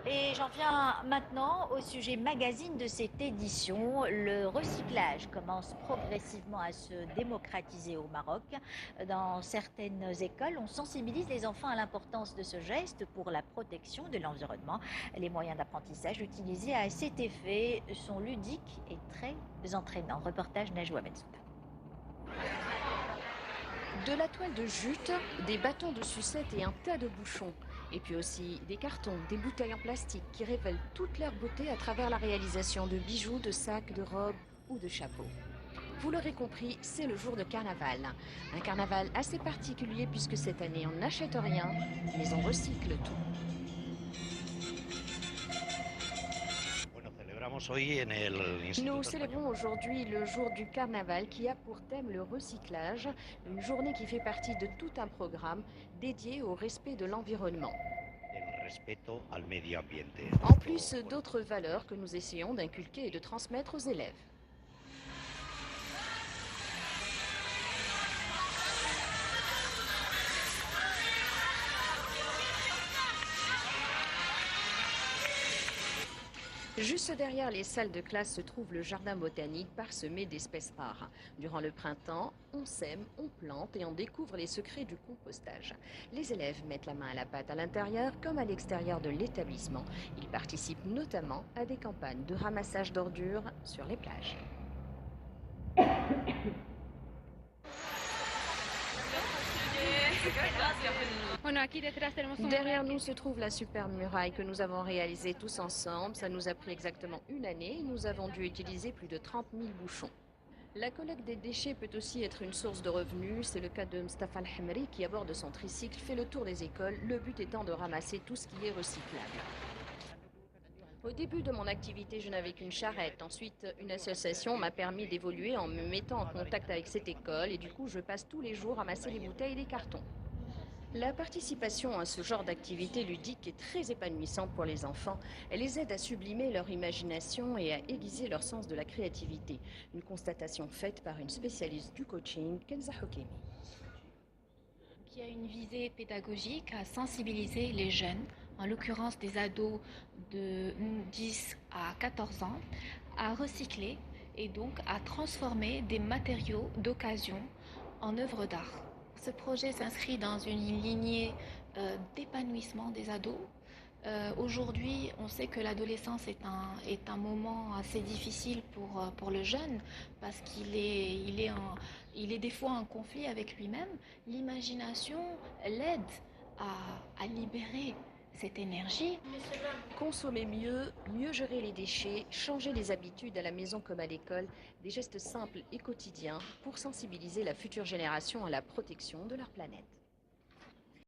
Et j'en viens maintenant au sujet magazine de cette édition. Le recyclage commence progressivement à se démocratiser au Maroc. Dans certaines écoles, on sensibilise les enfants à l'importance de ce geste pour la protection de l'environnement. Les moyens d'apprentissage utilisés à cet effet sont ludiques et très entraînants. Reportage Najwa Bensouda. De la toile de jute, des bâtons de sucette et un tas de bouchons. Et puis aussi des cartons, des bouteilles en plastique qui révèlent toute leur beauté à travers la réalisation de bijoux, de sacs, de robes ou de chapeaux. Vous l'aurez compris, c'est le jour de carnaval. Un carnaval assez particulier puisque cette année on n'achète rien, mais on recycle tout. Nous célébrons aujourd'hui le jour du carnaval qui a pour thème le recyclage, une journée qui fait partie de tout un programme dédié au respect de l'environnement. En plus d'autres valeurs que nous essayons d'inculquer et de transmettre aux élèves. Juste derrière les salles de classe se trouve le jardin botanique parsemé d'espèces rares. Durant le printemps, on sème, on plante et on découvre les secrets du compostage. Les élèves mettent la main à la pâte à l'intérieur comme à l'extérieur de l'établissement. Ils participent notamment à des campagnes de ramassage d'ordures sur les plages. Derrière nous se trouve la superbe muraille que nous avons réalisée tous ensemble. Ça nous a pris exactement une année et nous avons dû utiliser plus de 30 000 bouchons. La collecte des déchets peut aussi être une source de revenus. C'est le cas de Mustafa Al-Hamri qui, à bord de son tricycle, fait le tour des écoles, le but étant de ramasser tout ce qui est recyclable. Au début de mon activité, je n'avais qu'une charrette. Ensuite, une association m'a permis d'évoluer en me mettant en contact avec cette école et du coup, je passe tous les jours ramasser les bouteilles et les cartons. La participation à ce genre d'activité ludique est très épanouissante pour les enfants. Elle les aide à sublimer leur imagination et à aiguiser leur sens de la créativité. Une constatation faite par une spécialiste du coaching, Kenza Hokemi. Qui a une visée pédagogique à sensibiliser les jeunes, en l'occurrence des ados de 10 à 14 ans, à recycler et donc à transformer des matériaux d'occasion en œuvres d'art. Ce projet s'inscrit dans une lignée d'épanouissement des ados. Aujourd'hui, on sait que l'adolescence est un moment assez difficile pour le jeune parce il est des fois en conflit avec lui-même. L'imagination l'aide à libérer cette énergie. Consommer mieux, mieux gérer les déchets, changer les habitudes à la maison comme à l'école, des gestes simples et quotidiens pour sensibiliser la future génération à la protection de leur planète.